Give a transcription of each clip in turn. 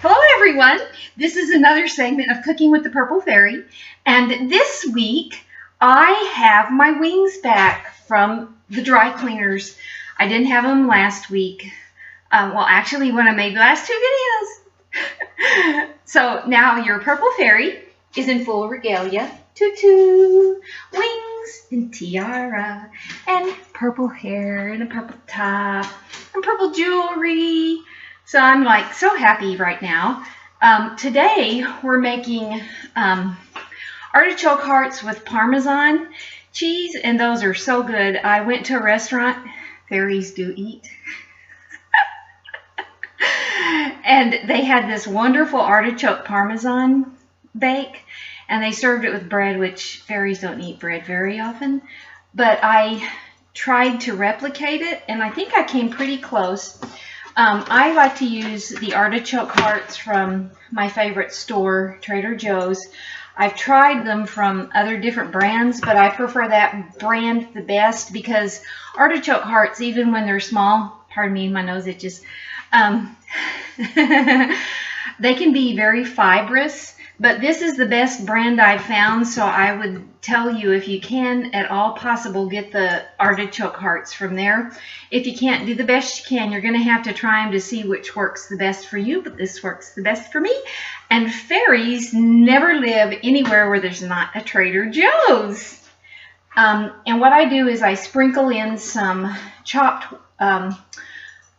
Hello everyone, this is another segment of Cooking with the Purple Fairy, and this week I have my wings back from the dry cleaners. I didn't have them last week, well actually when I made the last two videos. So now your Purple Fairy is in full regalia, tutu, wings and tiara, and purple hair and a purple top, and purple jewelry. So I'm like so happy right now. Today we're making artichoke hearts with Parmesan cheese, and those are so good. I went to a restaurant, fairies do eat, and they had this wonderful artichoke Parmesan bake, and they served it with bread, which fairies don't eat bread very often. But I tried to replicate it, and I think I came pretty close. I like to use the artichoke hearts from my favorite store, Trader Joe's. I've tried them from other different brands, but I prefer that brand the best because artichoke hearts, even when they're small, pardon me, my nose itches, they can be very fibrous. But this is the best brand I've found, so I would tell you, if you can at all possible, get the artichoke hearts from there. If you can't, do the best you can. You're going to have to try them to see which works the best for you, but this works the best for me. And fairies never live anywhere where there's not a Trader Joe's. And what I do is I sprinkle in some chopped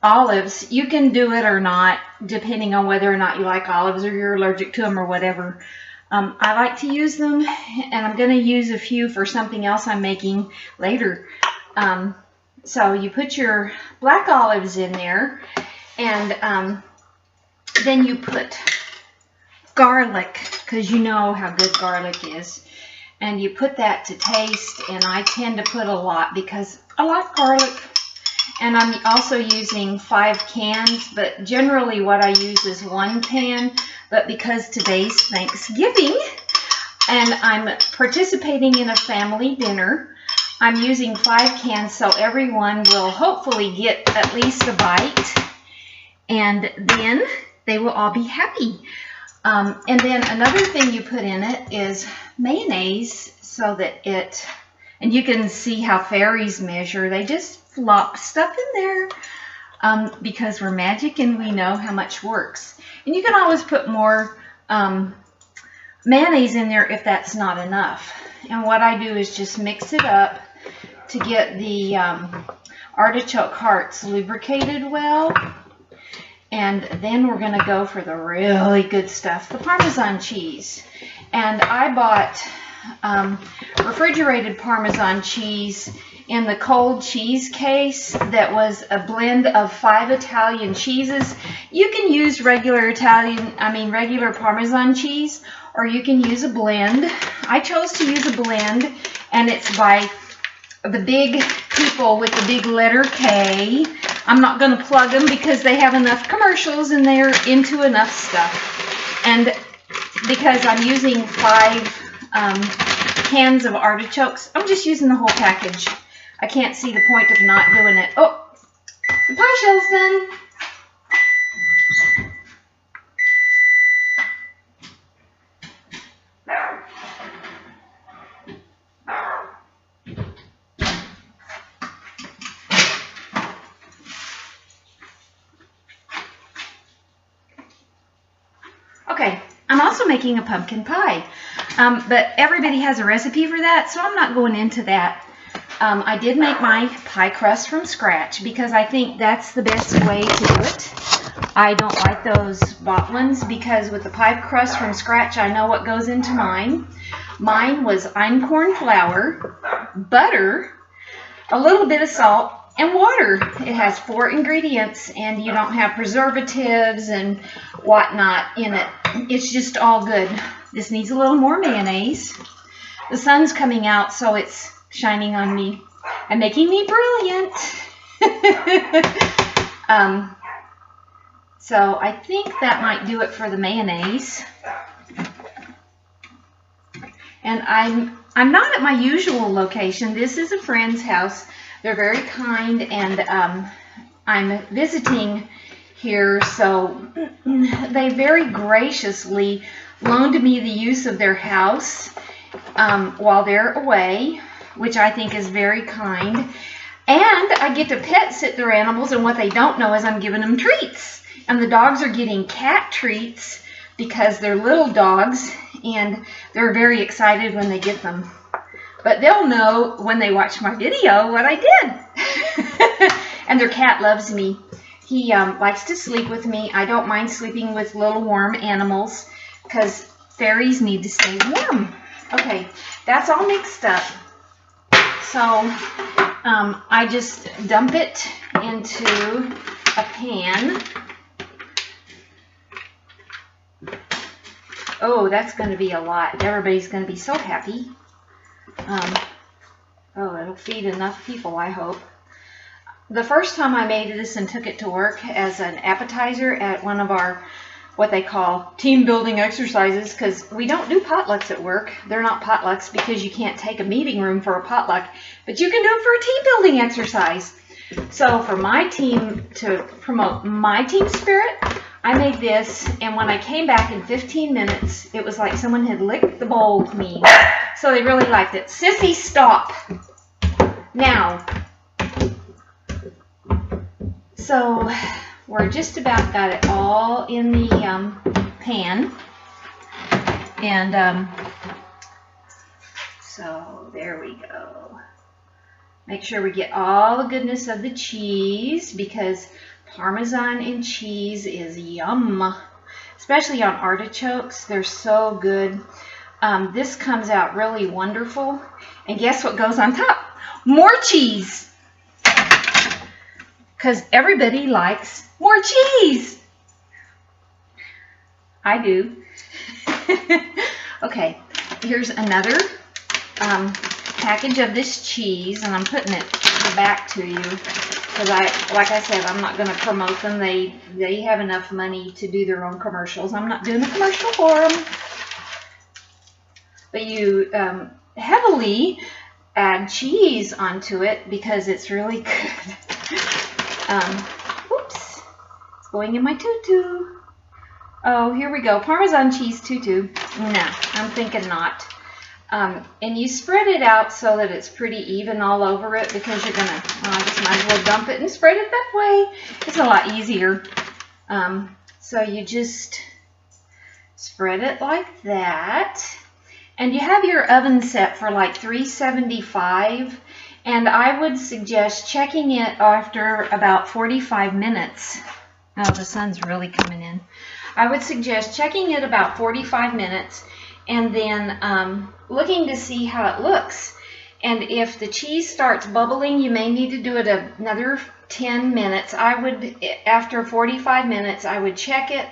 olives. You can do it or not, depending on whether or not you like olives or you're allergic to them or whatever. I like to use them, and I'm going to use a few for something else I'm making later. So you put your black olives in there, and then you put garlic, because you know how good garlic is. And you put that to taste, and I tend to put a lot because I like garlic. And I'm also using 5 cans, but generally what I use is 1 can. But because today's Thanksgiving and I'm participating in a family dinner, I'm using 5 cans so everyone will hopefully get at least a bite. And then they will all be happy. And then another thing you put in it is mayonnaise, so that it, and you can see how fairies measure. They just flop stuff in there because we're magic and we know how much works. And you can always put more mayonnaise in there if that's not enough. And what I do is just mix it up to get the artichoke hearts lubricated well. And then we're going to go for the really good stuff, the Parmesan cheese. And I bought refrigerated Parmesan cheese in the cold cheese case that was a blend of 5 Italian cheeses. You can use regular Parmesan cheese, or you can use a blend. I chose to use a blend, and it's by the big people with the big letter K. I'm not going to plug them because they have enough commercials and they're into enough stuff. And because I'm using 5 cans of artichokes, I'm just using the whole package. I can't see the point of not doing it. Oh, the pie shell's done. Okay, I'm also making a pumpkin pie, but everybody has a recipe for that, so I'm not going into that. I did make my pie crust from scratch because I think that's the best way to do it. I don't like those bought ones because with the pie crust from scratch, I know what goes into mine. Mine was einkorn flour, butter, a little bit of salt, and water. It has 4 ingredients, and you don't have preservatives and whatnot in it. It's just all good. This needs a little more mayonnaise. The sun's coming out, so it's shining on me and making me brilliant. So I think that might do it for the mayonnaise. And I'm not at my usual location. This is a friend's house. They're very kind, and I'm visiting here, so they very graciously loaned me the use of their house while they're away, which I think is very kind. And I get to pet sit their animals, and what they don't know is I'm giving them treats. And the dogs are getting cat treats because they're little dogs, and they're very excited when they get them. But they'll know when they watch my video what I did. And their cat loves me. He likes to sleep with me. I don't mind sleeping with little warm animals because fairies need to stay warm. Okay, that's all mixed up. So I just dump it into a pan. Oh, that's going to be a lot. Everybody's going to be so happy. Oh, it'll feed enough people, I hope. The first time I made this and took it to work as an appetizer at one of our, what they call team building exercises, because we don't do potlucks at work. They're not potlucks because you can't take a meeting room for a potluck, but you can do it for a team building exercise. So for my team, to promote my team spirit, I made this, and when I came back in 15 minutes, it was like someone had licked the bowl clean. So they really liked it. Sissy, stop. Now, so we're just about got it all in the pan. And so there we go. Make sure we get all the goodness of the cheese, because Parmesan and cheese is yum, especially on artichokes. They're so good. This comes out really wonderful. And guess what goes on top? More cheese. Because everybody likes more cheese. I do. Okay, here's another package of this cheese, and I'm putting it back to you because like I said, I'm not going to promote them. They have enough money to do their own commercials. I'm not doing a commercial for them. But you heavily add cheese onto it because it's really good. Oops, it's going in my tutu. Oh, here we go. Parmesan cheese tutu. No, I'm thinking not. And you spread it out so that it's pretty even all over it, because you're gonna, well, I just might as well dump it and spread it that way. It's a lot easier. So you just spread it like that. And you have your oven set for like 375. And I would suggest checking it after about 45 minutes. Oh, the sun's really coming in. I would suggest checking it about 45 minutes and then looking to see how it looks. And if the cheese starts bubbling, you may need to do it another 10 minutes. I would, after 45 minutes, I would check it.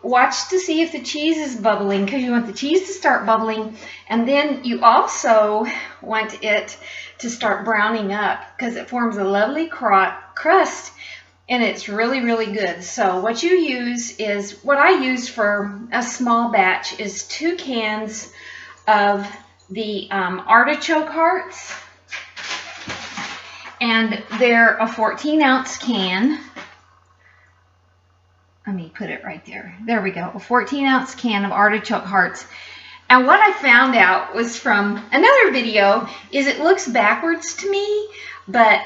Watch to see if the cheese is bubbling, because you want the cheese to start bubbling. And then you also want it to start browning up, because it forms a lovely crust, and it's really, really good. So what you use is, what I use for a small batch is 2 cans of the artichoke hearts, and they're a 14-ounce can. Let me put it right there. There we go. A 14-ounce can of artichoke hearts. And what I found out was from another video is it looks backwards to me, but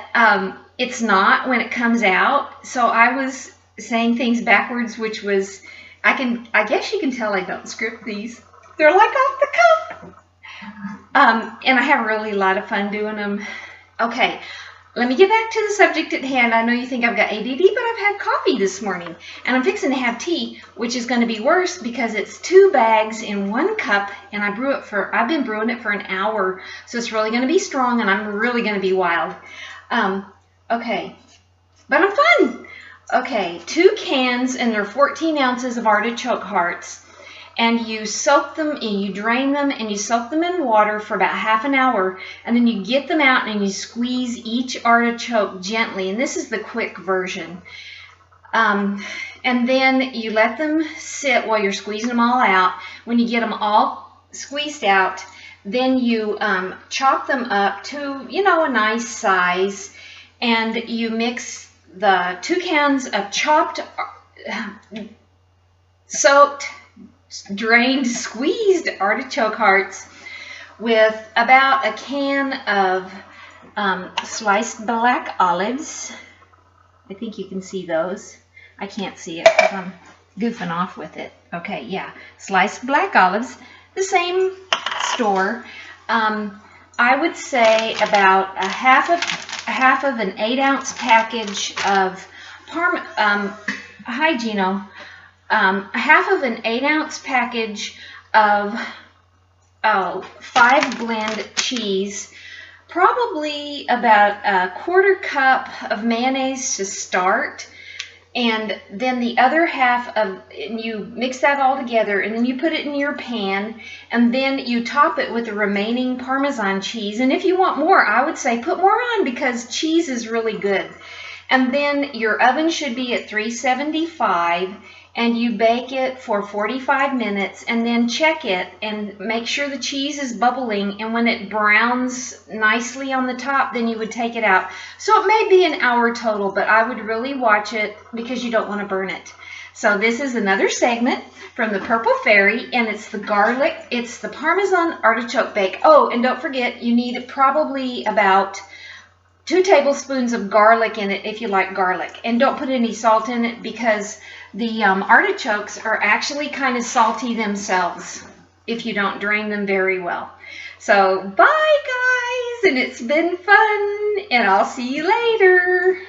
it's not when it comes out. So I was saying things backwards, which was, I guess you can tell I don't script these. They're like off the cuff. And I have really a lot of fun doing them. Okay. Let me get back to the subject at hand. I know you think I've got ADD, but I've had coffee this morning. And I'm fixing to have tea, which is going to be worse because it's 2 bags in 1 cup. And I've been brewing it for an hour. So it's really going to be strong, and I'm really going to be wild. Okay. But I'm fun. Okay. 2 cans, and they're 14 ounces of artichoke hearts. And you soak them, and you drain them, and you soak them in water for about half an hour. And then you get them out, and you squeeze each artichoke gently. And this is the quick version. And then you let them sit while you're squeezing them all out. When you get them all squeezed out, then you chop them up to, you know, a nice size. And you mix the 2 cans of chopped, soaked, drained, squeezed artichoke hearts with about a can of sliced black olives. I think you can see those. I can't see it because I'm goofing off with it. Okay, yeah, sliced black olives, the same store. I would say about a half of an 8-ounce package of hi Gino, half of an 8-ounce package of 5 blend cheese, probably about a 1/4 cup of mayonnaise to start, and then the other half of, and you mix that all together, and then you put it in your pan, and then you top it with the remaining Parmesan cheese. And if you want more, I would say put more on, because cheese is really good. And then your oven should be at 375, and you bake it for 45 minutes, and then check it and make sure the cheese is bubbling, and when it browns nicely on the top, then you would take it out. So it may be an hour total, but I would really watch it because you don't want to burn it. So this is another segment from the Purple Fairy, and it's the garlic, it's the Parmesan artichoke bake. Oh, and don't forget, you need probably about 2 tablespoons of garlic in it if you like garlic. And don't put any salt in it, because the artichokes are actually kind of salty themselves if you don't drain them very well. So bye guys, and it's been fun, and I'll see you later.